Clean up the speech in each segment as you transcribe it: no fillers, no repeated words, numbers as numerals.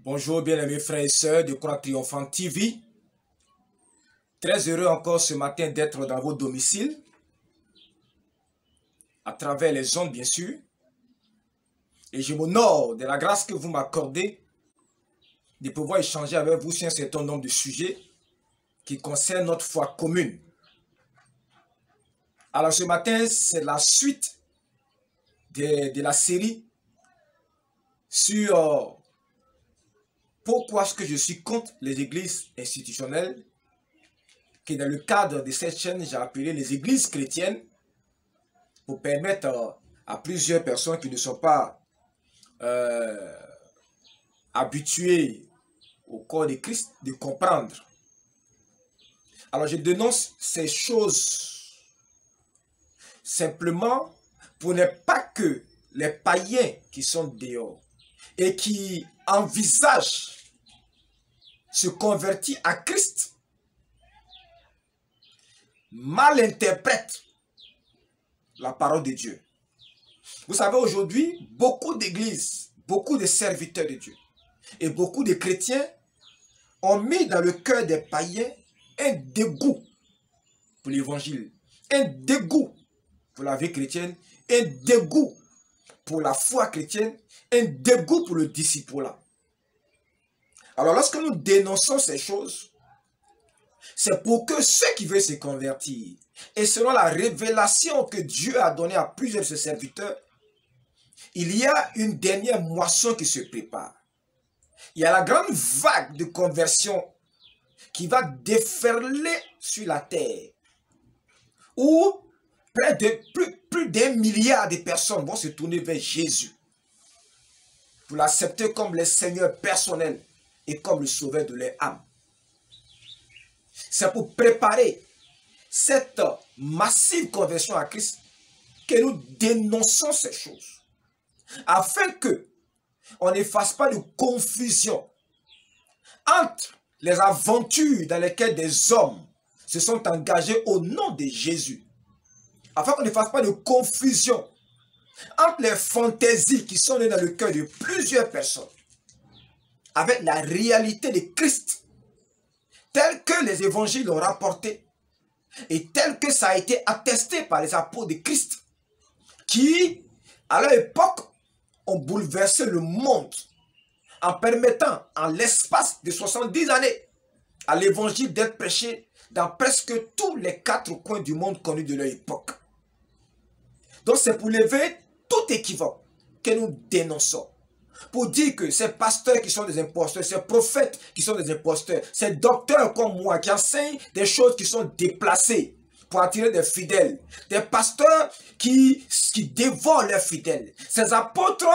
Bonjour bien-aimés frères et sœurs de Croix Triomphante TV. Très heureux encore ce matin d'être dans vos domiciles, à travers les ondes bien sûr. Et je m'honore de la grâce que vous m'accordez de pouvoir échanger avec vous sur un certain nombre de sujets qui concernent notre foi commune. Alors ce matin, c'est la suite de la série sur pourquoi est-ce que je suis contre les églises institutionnelles, qui dans le cadre de cette chaîne, j'ai appelé les églises chrétiennes, pour permettre à plusieurs personnes qui ne sont pas habituées au corps de Christ de comprendre. Alors je dénonce ces choses simplement pour ne pas que les païens qui sont dehors et qui envisagent se convertir à Christ mal interprètent la parole de Dieu. Vous savez, aujourd'hui, beaucoup d'églises, beaucoup de serviteurs de Dieu et beaucoup de chrétiens ont mis dans le cœur des païens un dégoût pour l'évangile, un dégoût pour la vie chrétienne, un dégoût pour la foi chrétienne, un dégoût pour le discipulat. Alors lorsque nous dénonçons ces choses, c'est pour que ceux qui veulent se convertir, et selon la révélation que Dieu a donnée à plusieurs de ses serviteurs, il y a une dernière moisson qui se prépare. Il y a la grande vague de conversion qui va déferler sur la terre, où près de plus d'1 milliard de personnes vont se tourner vers Jésus pour l'accepter comme le Seigneur personnel et comme le sauveur de leur âme. C'est pour préparer cette massive conversion à Christ que nous dénonçons ces choses, afin que on ne fasse pas de confusion entre les aventures dans lesquelles des hommes se sont engagés au nom de Jésus, afin qu'on ne fasse pas de confusion entre les fantaisies qui sont nées dans le cœur de plusieurs personnes avec la réalité de Christ, tel que les évangiles l'ont rapporté et tel que ça a été attesté par les apôtres de Christ, qui, à leur époque, ont bouleversé le monde en permettant, en l'espace de 70 années, à l'évangile d'être prêché dans presque tous les 4 coins du monde connus de leur époque. Donc c'est pour lever tout équivoque que nous dénonçons, pour dire que ces pasteurs qui sont des imposteurs, ces prophètes qui sont des imposteurs, ces docteurs comme moi qui enseignent des choses qui sont déplacées pour attirer des fidèles, des pasteurs qui dévorent leurs fidèles, ces apôtres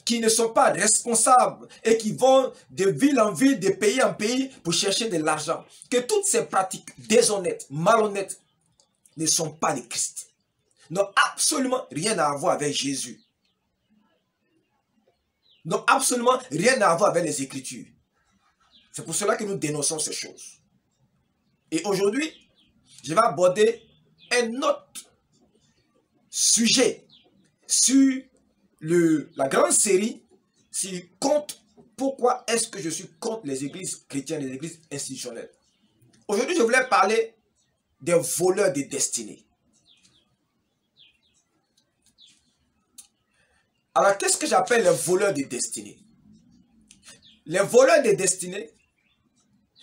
qui ne sont pas responsables et qui vont de ville en ville, de pays en pays pour chercher de l'argent, que toutes ces pratiques déshonnêtes, malhonnêtes ne sont pas de Christ, n'ont absolument rien à voir avec Jésus, n'ont absolument rien à voir avec les Écritures. C'est pour cela que nous dénonçons ces choses. Et aujourd'hui, je vais aborder un autre sujet sur la grande série contre pourquoi est-ce que je suis contre les églises chrétiennes, les églises institutionnelles. Aujourd'hui, je voulais parler des voleurs de destinée. Alors, qu'est-ce que j'appelle les voleurs de destinée? Les voleurs de destinée,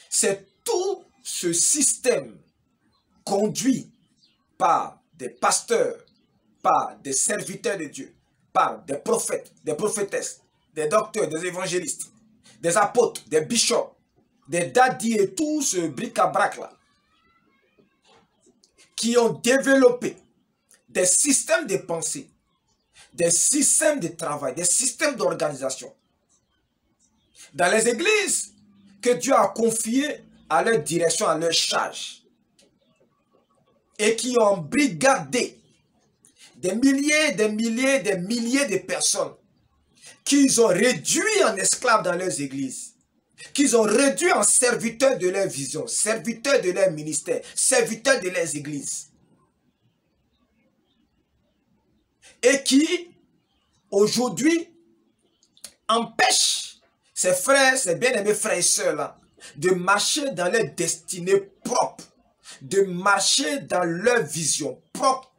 c'est tout ce système conduit par des pasteurs, par des serviteurs de Dieu, par des prophètes, des prophétesses, des docteurs, des évangélistes, des apôtres, des bishops, des dadis et tout ce bric-à-brac là, qui ont développé des systèmes de pensée, des systèmes de travail, des systèmes d'organisation dans les églises que Dieu a confiées à leur direction, à leur charge, et qui ont brigadé des milliers, des milliers, des milliers de personnes qu'ils ont réduit en esclaves dans leurs églises, qu'ils ont réduit en serviteurs de leur vision, serviteurs de leur ministère, serviteurs de leurs églises, et qui, aujourd'hui, empêchent ces frères, ces bien-aimés frères et sœurs là, de marcher dans leur destinée propre, de marcher dans leur vision propre.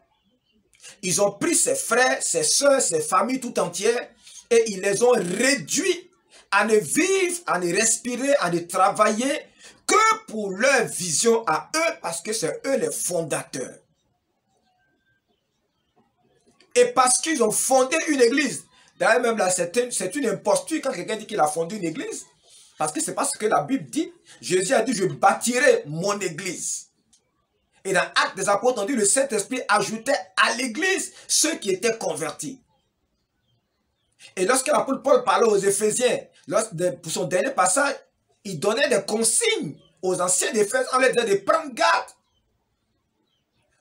Ils ont pris ces frères, ces sœurs, ces familles tout entières et ils les ont réduits à ne vivre, à ne respirer, à ne travailler que pour leur vision à eux, parce que c'est eux les fondateurs. Et parce qu'ils ont fondé une église. D'ailleurs, même là, c'est une imposture quand quelqu'un dit qu'il a fondé une église. Parce que c'est pas ce que la Bible dit. Jésus a dit, je bâtirai mon église. Et dans Actes des Apôtres, on dit, le Saint-Esprit ajoutait à l'église ceux qui étaient convertis. Et lorsque l'apôtre Paul parlait aux Éphésiens, pour son dernier passage, il donnait des consignes aux anciens d'Éphèse en leur disant de prendre garde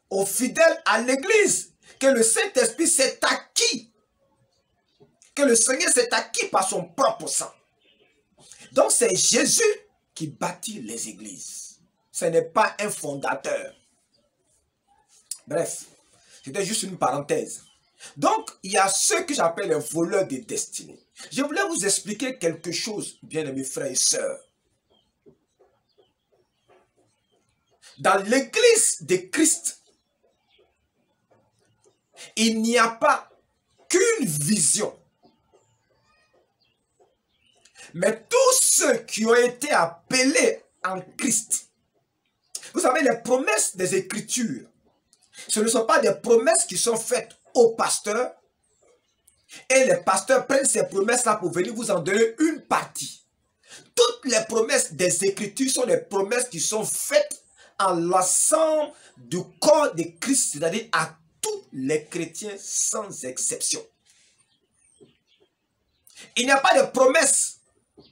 aux fidèles à l'église, que le Saint-Esprit s'est acquis, que le Seigneur s'est acquis par son propre sang. Donc c'est Jésus qui bâtit les églises. Ce n'est pas un fondateur. Bref, c'était juste une parenthèse. Donc, il y a ceux que j'appelle les voleurs de destinée. Je voulais vous expliquer quelque chose, bien-aimés frères et sœurs. Dans l'église de Christ, il n'y a pas qu'une vision. Mais tous ceux qui ont été appelés en Christ, vous savez, les promesses des Écritures, ce ne sont pas des promesses qui sont faites aux pasteurs, et les pasteurs prennent ces promesses-là pour venir vous en donner une partie. Toutes les promesses des Écritures sont des promesses qui sont faites en l'ensemble du corps de Christ, c'est-à-dire à tous les chrétiens sans exception. Il n'y a pas de promesses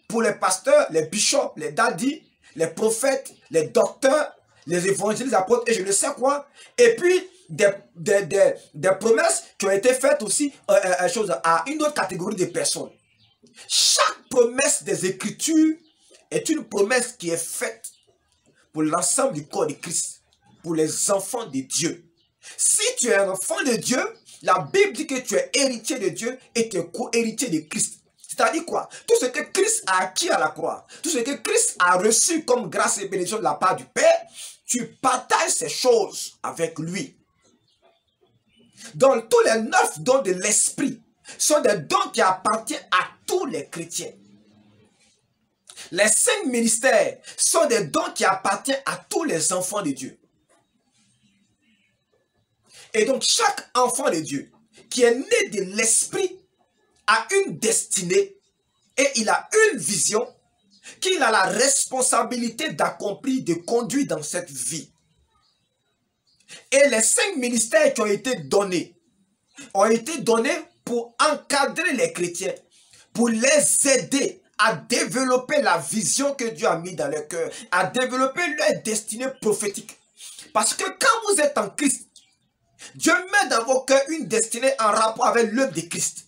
pour les pasteurs, les bishops, les dadis, les prophètes, les docteurs, les évangélistes, les apôtres et je ne sais quoi. Et puis, des promesses qui ont été faites aussi à une autre catégorie de personnes. Chaque promesse des Écritures est une promesse qui est faite pour l'ensemble du corps de Christ, pour les enfants de Dieu. Si tu es un enfant de Dieu, la Bible dit que tu es héritier de Dieu et tu es co-héritier de Christ. C'est-à-dire quoi? Tout ce que Christ a acquis à la croix, tout ce que Christ a reçu comme grâce et bénédiction de la part du Père, tu partages ces choses avec lui. Donc tous les 9 dons de l'Esprit sont des dons qui appartiennent à tous les chrétiens. Les 5 ministères sont des dons qui appartiennent à tous les enfants de Dieu. Et donc chaque enfant de Dieu qui est né de l'Esprit a une destinée et il a une vision qu'il a la responsabilité d'accomplir, de conduire dans cette vie. Et les 5 ministères qui ont été donnés pour encadrer les chrétiens, pour les aider à développer la vision que Dieu a mis dans leur cœur, à développer leur destinée prophétique. Parce que quand vous êtes en Christ, Dieu met dans vos cœurs une destinée en rapport avec l'œuvre de Christ.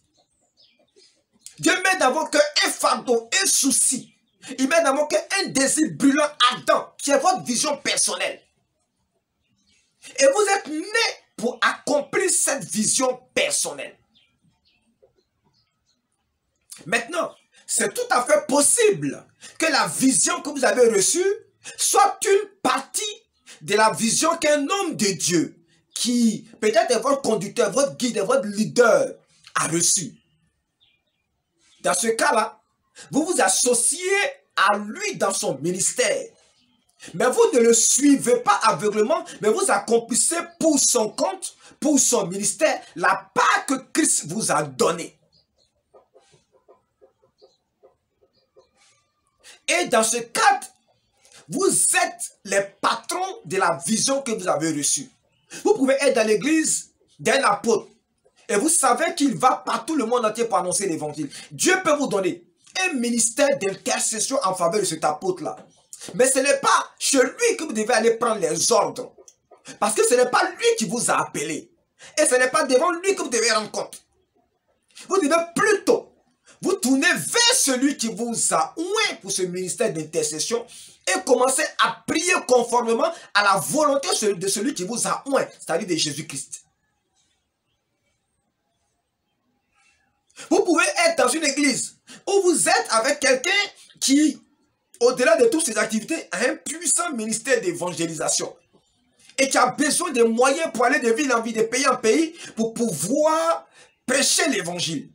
Dieu met dans vos cœurs un fardeau, un souci. Il met dans vos cœurs un désir brûlant, ardent, qui est votre vision personnelle. Et vous êtes né pour accomplir cette vision personnelle. Maintenant, c'est tout à fait possible que la vision que vous avez reçue soit une partie de la vision qu'un homme de Dieu, qui peut-être est votre conducteur, votre guide, votre leader, a reçu. Dans ce cas-là, vous vous associez à lui dans son ministère. Mais vous ne le suivez pas aveuglément, mais vous accomplissez pour son compte, pour son ministère, la part que Christ vous a donnée. Et dans ce cadre, vous êtes les patrons de la vision que vous avez reçue. Vous pouvez être dans l'église d'un apôtre et vous savez qu'il va partout le monde entier pour annoncer l'évangile. Dieu peut vous donner un ministère d'intercession en faveur de cet apôtre-là. Mais ce n'est pas chez lui que vous devez aller prendre les ordres. Parce que ce n'est pas lui qui vous a appelé. Et ce n'est pas devant lui que vous devez rendre compte. Vous devez plutôt vous tourner vers celui qui vous a oint pour ce ministère d'intercession et commencer à prier conformément à la volonté de celui qui vous a oint, c'est-à-dire de Jésus-Christ. Vous pouvez être dans une église où vous êtes avec quelqu'un qui, au-delà de toutes ses activités, a un puissant ministère d'évangélisation et qui a besoin de moyens pour aller de ville en ville, de pays en pays, pour pouvoir prêcher l'évangile.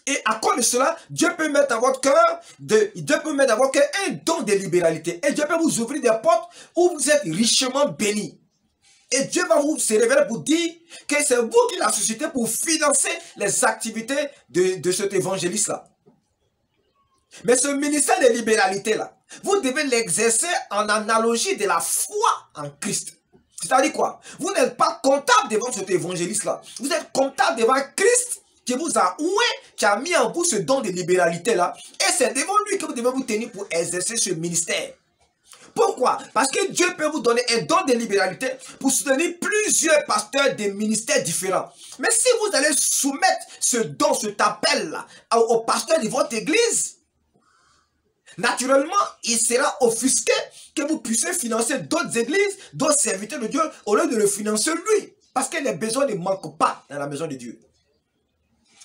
Et à cause de cela, Dieu peut mettre dans votre cœur, un don de libéralité. Et Dieu peut vous ouvrir des portes où vous êtes richement bénis. Et Dieu va vous se révéler pour dire que c'est vous qui l'avez suscité pour financer les activités de cet évangéliste-là. Mais ce ministère de libéralité-là, vous devez l'exercer en analogie de la foi en Christ. C'est-à-dire quoi? Vous n'êtes pas comptable devant cet évangéliste-là. Vous êtes comptable devant Christ qui vous a qui a mis en vous ce don de libéralité-là. Et c'est devant lui que vous devez vous tenir pour exercer ce ministère. Pourquoi? Parce que Dieu peut vous donner un don de libéralité pour soutenir plusieurs pasteurs de ministères différents. Mais si vous allez soumettre ce don, cet appel-là aux pasteurs de votre église, naturellement, il sera offusqué que vous puissiez financer d'autres églises, d'autres serviteurs de Dieu, au lieu de le financer lui. Parce que les besoins ne manquent pas dans la maison de Dieu.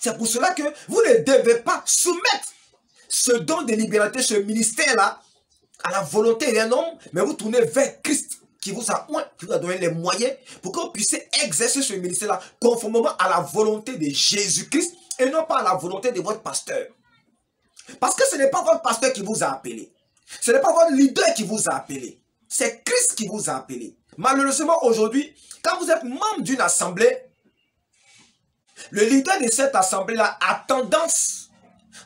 C'est pour cela que vous ne devez pas soumettre ce don de liberté, ce ministère-là, à la volonté d'un homme, mais vous tournez vers Christ qui vous a donné les moyens pour que vous puissiez exercer ce ministère-là conformément à la volonté de Jésus-Christ et non pas à la volonté de votre pasteur. Parce que ce n'est pas votre pasteur qui vous a appelé. Ce n'est pas votre leader qui vous a appelé. C'est Christ qui vous a appelé. Malheureusement, aujourd'hui, quand vous êtes membre d'une assemblée, le leader de cette assemblée-là a tendance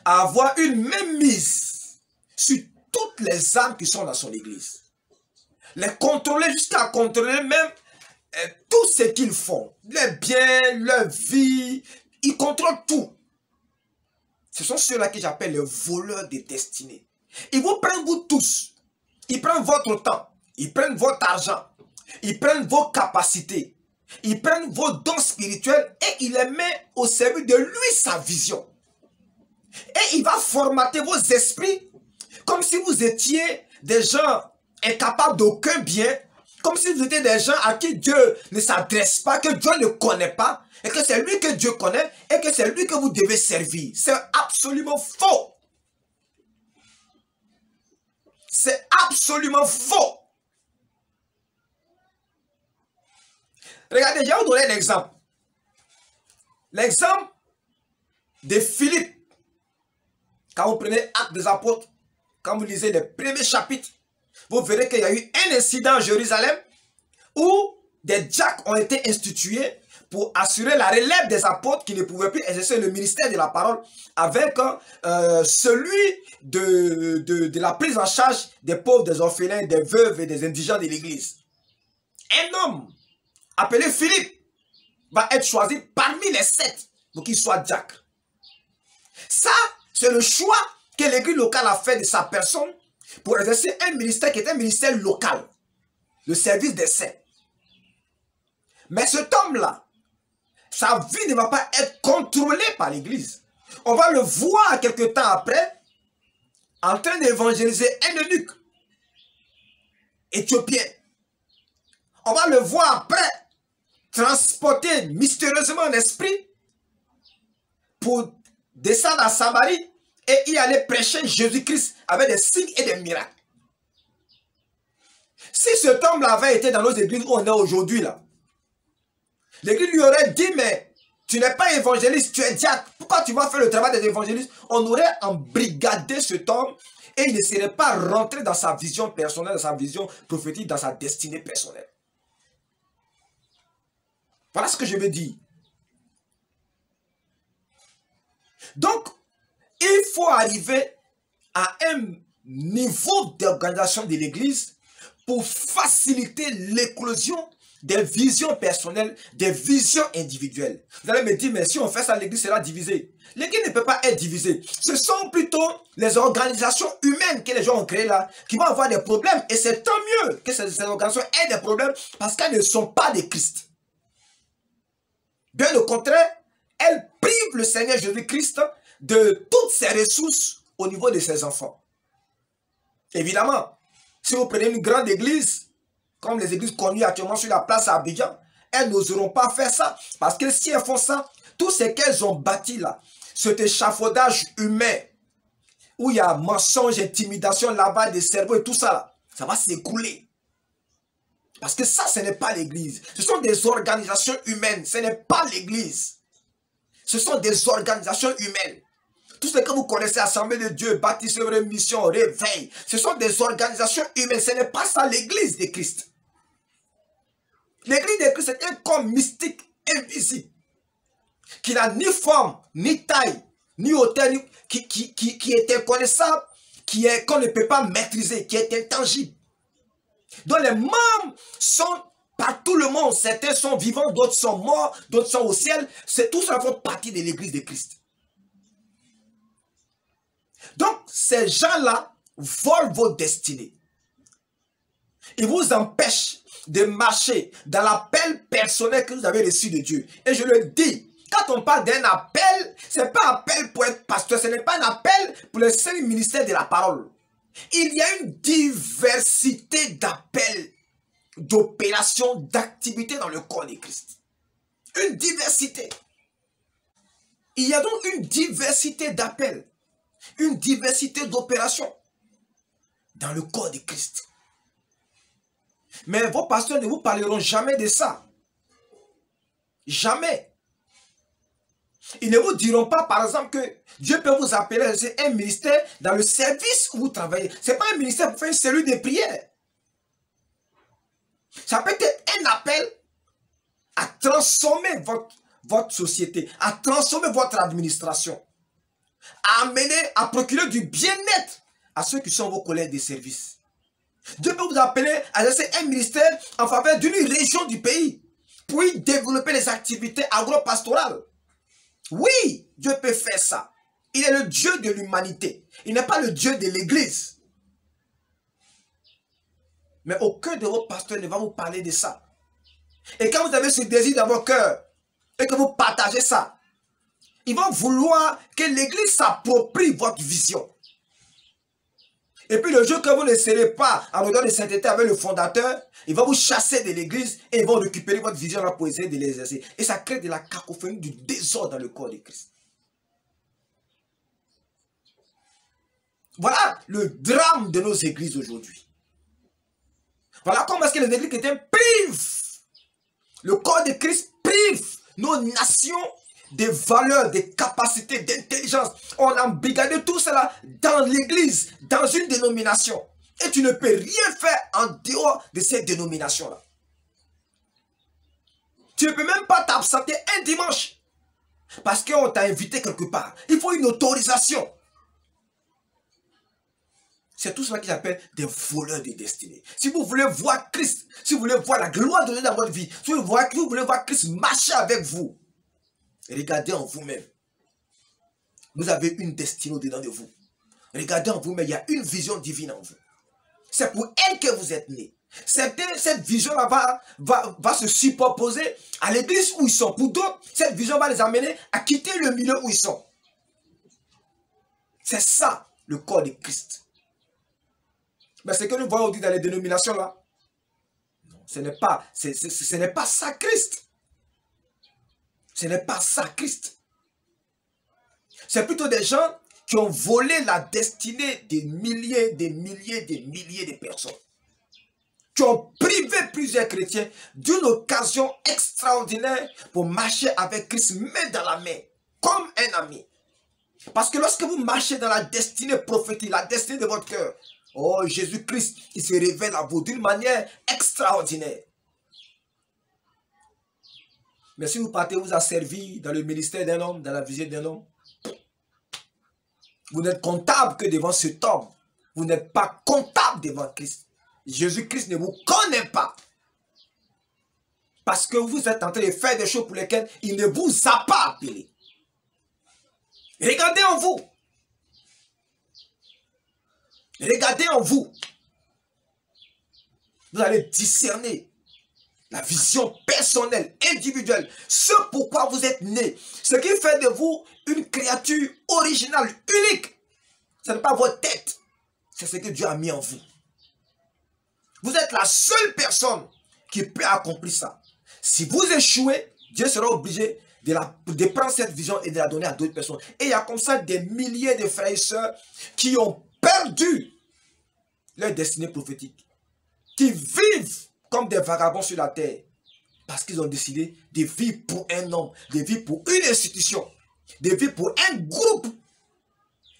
à avoir une même mise sur toutes les âmes qui sont dans son église. Les contrôler jusqu'à contrôler même tout ce qu'ils font. Les biens, leur vie, ils contrôlent tout. Ce sont ceux-là que j'appelle les voleurs de destinée. Ils vous prennent vous tous. Ils prennent votre temps. Ils prennent votre argent. Ils prennent vos capacités. Ils prennent vos dons spirituels et ils les mettent au service de lui, sa vision. Et il va formater vos esprits comme si vous étiez des gens incapables d'aucun bien, comme si vous étiez des gens à qui Dieu ne s'adresse pas, que Dieu ne connaît pas, et que c'est lui que Dieu connaît, et que c'est lui que vous devez servir. C'est absolument faux. C'est absolument faux. Regardez, je vais vous donner un exemple. L'exemple de Philippe. Quand vous prenez Actes des Apôtres, quand vous lisez les premiers chapitres, vous verrez qu'il y a eu un incident à Jérusalem où des diacres ont été institués pour assurer la relève des apôtres qui ne pouvaient plus exercer le ministère de la parole avec celui de la prise en charge des pauvres, des orphelins, des veuves et des indigents de l'église. Un homme appelé Philippe va être choisi parmi les 7 pour qu'il soit diacre. Ça, c'est le choix que l'église locale a fait de sa personne pour exercer un ministère qui est un ministère local, le service des saints. Mais cet homme-là, sa vie ne va pas être contrôlée par l'église. On va le voir quelque temps après en train d'évangéliser un eunuque éthiopien. On va le voir après transporter mystérieusement en esprit pour descendre à Samarie et y aller prêcher Jésus-Christ avec des signes et des miracles. Si cet homme-là avait été dans nos églises où on est aujourd'hui, là, l'église lui aurait dit, mais tu n'es pas évangéliste, tu es diacre. Pourquoi tu vas faire le travail des évangélistes? On aurait embrigadé cet homme et il ne serait pas rentré dans sa vision personnelle, dans sa vision prophétique, dans sa destinée personnelle. Voilà ce que je veux dire. Donc, il faut arriver à un niveau d'organisation de l'église pour faciliter l'éclosion des visions personnelles, des visions individuelles. Vous allez me dire, mais si on fait ça, l'église sera divisée. L'église ne peut pas être divisée. Ce sont plutôt les organisations humaines que les gens ont créées là, qui vont avoir des problèmes. Et c'est tant mieux que ces organisations aient des problèmes parce qu'elles ne sont pas de Christ. Bien au contraire, elles privent le Seigneur Jésus-Christ de toutes ses ressources au niveau de ses enfants. Évidemment, si vous prenez une grande église, comme les églises connues actuellement sur la place à Abidjan, elles n'oseront pas faire ça. Parce que si elles font ça, tout ce qu'elles ont bâti là, cet échafaudage humain, où il y a mensonge, intimidation, lavage des cerveaux et tout ça, là, ça va s'écrouler. Parce que ça, ce n'est pas l'église. Ce sont des organisations humaines. Ce n'est pas l'église. Ce sont des organisations humaines. Tout ce que vous connaissez, Assemblée de Dieu, Baptiste, Mission, Réveil, ce sont des organisations humaines. Ce n'est pas ça l'église de Christ. L'église de Christ est un corps mystique, invisible, qui n'a ni forme, ni taille, ni hauteur, qui est inconnaissable, qu'on ne peut pas maîtriser, qui est intangible. Dont les membres sont par tout le monde. Certains sont vivants, d'autres sont morts, d'autres sont au ciel. Tout ça fait partie de l'église de Christ. Donc, ces gens-là volent vos destinées. Ils vous empêchent de marcher dans l'appel personnel que vous avez reçu de Dieu. Et je le dis, quand on parle d'un appel, ce n'est pas un appel pour être pasteur, ce n'est pas un appel pour le seul ministère de la parole. Il y a une diversité d'appels, d'opérations, d'activités dans le corps de Christ. Une diversité. Il y a donc une diversité d'appels, une diversité d'opérations dans le corps de Christ. Mais vos pasteurs ne vous parleront jamais de ça. Jamais. Ils ne vous diront pas, par exemple, que Dieu peut vous appeler à un ministère dans le service où vous travaillez. Ce n'est pas un ministère pour faire une cellule de prière. Ça peut être un appel à transformer votre société, à transformer votre administration, à amener, à procurer du bien-être à ceux qui sont vos collègues de service. Dieu peut vous appeler à exercer un ministère en faveur d'une région du pays pour y développer les activités agro-pastorales. Oui, Dieu peut faire ça. Il est le Dieu de l'humanité. Il n'est pas le Dieu de l'église. Mais aucun de vos pasteurs ne va vous parler de ça. Et quand vous avez ce désir dans votre cœur et que vous partagez ça, ils vont vouloir que l'église s'approprie votre vision. Et puis le jour que vous ne serez pas en odeur de sainteté avec le fondateur, il va vous chasser de l'église et ils vont récupérer votre vision là pour essayer de l'exercer. Et ça crée de la cacophonie, du désordre dans le corps de Christ. Voilà le drame de nos églises aujourd'hui. Voilà comment est-ce que les églises chrétiennes privent, le corps de Christ prive nos nations des valeurs, des capacités, d'intelligence. On a embrigadé tout cela dans l'église, dans une dénomination. Et tu ne peux rien faire en dehors de cette dénomination-là. Tu ne peux même pas t'absenter un dimanche. Parce qu'on t'a invité quelque part. Il faut une autorisation. C'est tout cela qu'ils appellent des voleurs de destinée. Si vous voulez voir Christ, si vous voulez voir la gloire de Dieu dans votre vie, si vous voulez voir Christ marcher avec vous, regardez en vous-même. Vous avez une destinée au-dedans de vous. Regardez en vous-même, il y a une vision divine en vous. C'est pour elle que vous êtes nés. Cette vision-là va se superposer à l'église où ils sont. Pour d'autres, cette vision va les amener à quitter le milieu où ils sont. C'est ça, le corps de Christ. Mais ce que nous voyons aujourd'hui dans les dénominations là, non, ce n'est pas ça Christ. Ce n'est pas ça Christ. C'est plutôt des gens qui ont volé la destinée des milliers, des milliers, des milliers de personnes. Qui ont privé plusieurs chrétiens d'une occasion extraordinaire pour marcher avec Christ main dans la main, comme un ami. Parce que lorsque vous marchez dans la destinée prophétique, la destinée de votre cœur, oh Jésus-Christ, il se révèle à vous d'une manière extraordinaire. Mais si vous partez vous a servi dans le ministère d'un homme, dans la visite d'un homme, vous n'êtes comptable que devant cet homme. Vous n'êtes pas comptable devant Christ. Jésus-Christ ne vous connaît pas. Parce que vous êtes en train de faire des choses pour lesquelles il ne vous a pas appelé. Regardez en vous. Regardez en vous. Vous allez discerner la vision personnelle, individuelle, ce pourquoi vous êtes né. Ce qui fait de vous une créature originale, unique. Ce n'est pas votre tête. C'est ce que Dieu a mis en vous. Vous êtes la seule personne qui peut accomplir ça. Si vous échouez, Dieu sera obligé de prendre cette vision et de la donner à d'autres personnes. Et il y a comme ça des milliers de frères et sœurs qui ont perdu leur destinée prophétique, qui vivent comme des vagabonds sur la terre, parce qu'ils ont décidé de vivre pour un homme, de vivre pour une institution, de vivre pour un groupe,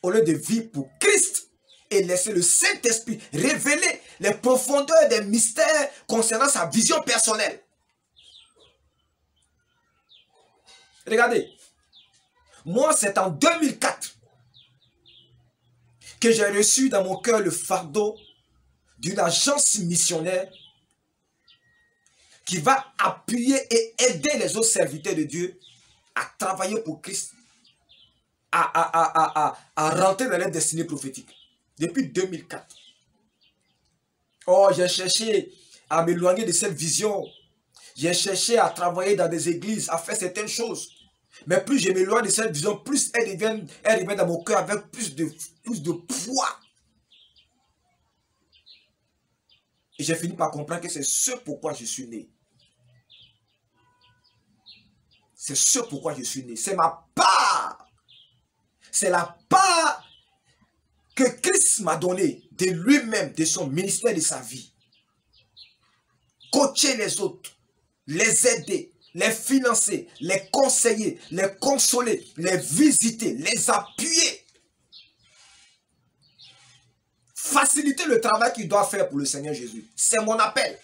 au lieu de vivre pour Christ et laisser le Saint-Esprit révéler les profondeurs des mystères concernant sa vision personnelle. Regardez, moi c'est en 2004 que j'ai reçu dans mon cœur le fardeau d'une agence missionnaire qui va appuyer et aider les autres serviteurs de Dieu à travailler pour Christ, à rentrer dans leur destinée prophétique. Depuis 2004. Oh, j'ai cherché à m'éloigner de cette vision. J'ai cherché à travailler dans des églises, à faire certaines choses. Mais plus je m'éloigne de cette vision, plus elle revient dans mon cœur avec plus de poids. Et j'ai fini par comprendre que c'est ce pourquoi je suis né. C'est ce pourquoi je suis né. C'est ma part. C'est la part que Christ m'a donnée de lui-même, de son ministère, de sa vie. Coacher les autres, les aider, les financer, les conseiller, les consoler, les visiter, les appuyer. Faciliter le travail qu'il doit faire pour le Seigneur Jésus. C'est mon appel.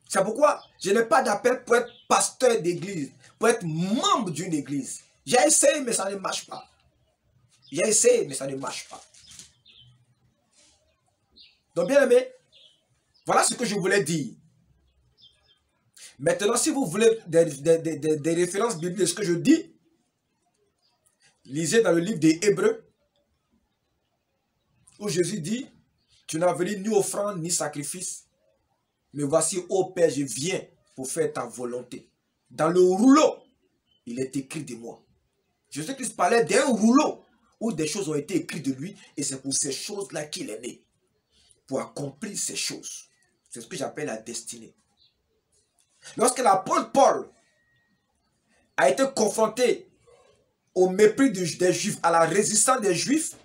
C'est pourquoi je n'ai pas d'appel pour être pasteur d'église, pour être membre d'une église. J'ai essayé, mais ça ne marche pas. J'ai essayé, mais ça ne marche pas. Donc, bien aimé, voilà ce que je voulais dire. Maintenant, si vous voulez des références bibliques de ce que je dis, lisez dans le livre des Hébreux, où Jésus dit, tu n'as venu ni offrande ni sacrifice, mais voici, ô Père, je viens pour faire ta volonté. Dans le rouleau, il est écrit de moi. Jésus-Christ parlait d'un rouleau où des choses ont été écrites de lui, et c'est pour ces choses-là qu'il est né. Pour accomplir ces choses. C'est ce que j'appelle la destinée. Lorsque l'apôtre Paul a été confronté au mépris des Juifs, à la résistance des Juifs,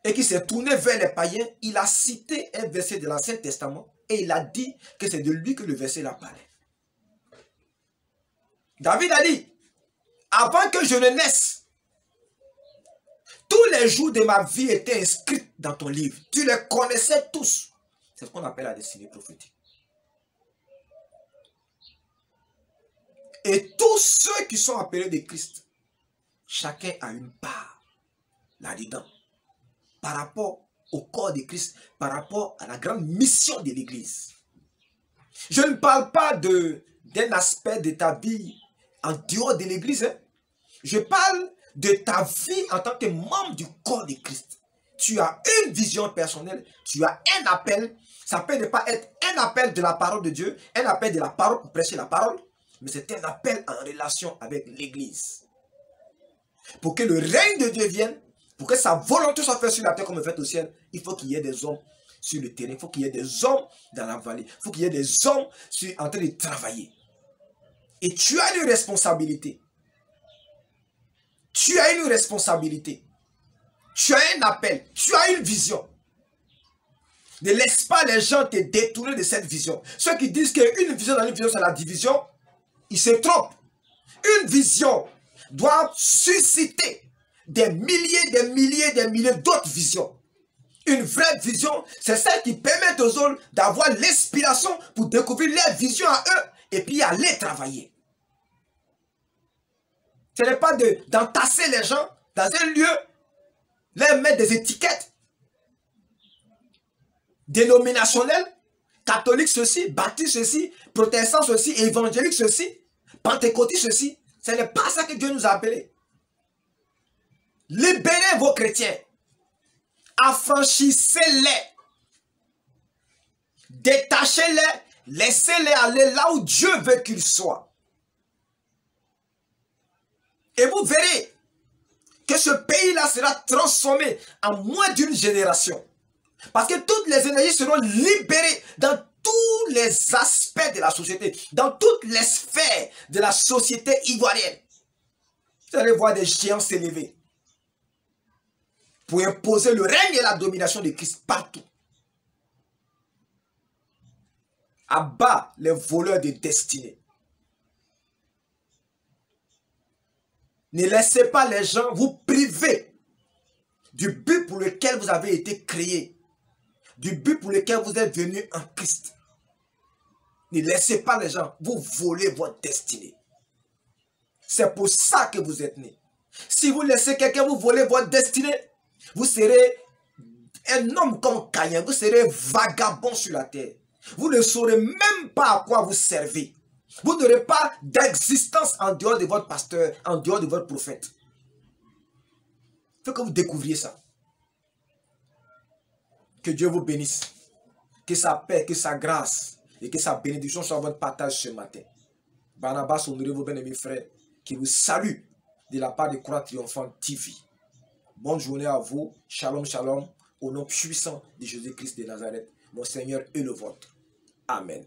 et qui s'est tourné vers les païens, il a cité un verset de l'Ancien Testament et il a dit que c'est de lui que le verset là parlait. David a dit, avant que je ne naisse, tous les jours de ma vie étaient inscrits dans ton livre. Tu les connaissais tous. C'est ce qu'on appelle la destinée prophétique. Et tous ceux qui sont appelés de Christ, chacun a une part là-dedans. Par rapport au corps de Christ, par rapport à la grande mission de l'Église. Je ne parle pas d'un aspect de ta vie en dehors de l'Église. Hein. Je parle de ta vie en tant que membre du corps de Christ. Tu as une vision personnelle, tu as un appel. Ça peut ne pas être un appel de la parole de Dieu, un appel de la parole pour prêcher la parole, mais c'est un appel en relation avec l'Église. Pour que le règne de Dieu vienne, pour que sa volonté soit faite sur la terre comme faite au ciel, il faut qu'il y ait des hommes sur le terrain, il faut qu'il y ait des hommes dans la vallée, il faut qu'il y ait des hommes en train de travailler. Et tu as une responsabilité. Tu as une responsabilité. Tu as un appel. Tu as une vision. Ne laisse pas les gens te détourner de cette vision. Ceux qui disent qu'une vision dans une vision, c'est la division, ils se trompent. Une vision doit susciter des milliers d'autres visions. Une vraie vision, c'est celle qui permet aux autres d'avoir l'inspiration pour découvrir leur vision à eux et puis aller travailler. Ce n'est pas d'entasser les gens dans un lieu, leur mettre des étiquettes dénominationnelles, catholiques ceci, baptistes ceci, protestants ceci, évangéliques ceci, pentecôtistes ceci. Ce n'est pas ça que Dieu nous a appelés. Libérez vos chrétiens. Affranchissez-les. Détachez-les. Laissez-les aller là où Dieu veut qu'ils soient. Et vous verrez que ce pays-là sera transformé en moins d'une génération. Parce que toutes les énergies seront libérées dans tous les aspects de la société, dans toutes les sphères de la société ivoirienne. Vous allez voir des géants s'élever pour imposer le règne et la domination de Christ partout. Abat les voleurs de destinée. Ne laissez pas les gens vous priver du but pour lequel vous avez été créé, du but pour lequel vous êtes venu en Christ. Ne laissez pas les gens vous voler votre destinée. C'est pour ça que vous êtes nés. Si vous laissez quelqu'un vous voler votre destinée, vous serez un homme comme Caïn, vous serez vagabond sur la terre. Vous ne saurez même pas à quoi vous servez. Vous n'aurez pas d'existence en dehors de votre pasteur, en dehors de votre prophète. Il faut que vous découvriez ça. Que Dieu vous bénisse. Que sa paix, que sa grâce et que sa bénédiction soient votre partage ce matin. Barnabas, honorez vos bien-aimés frères, qui vous salue de la part de Croix Triomphante TV. Bonne journée à vous. Shalom, shalom. Au nom puissant de Jésus-Christ de Nazareth, mon Seigneur et le vôtre. Amen.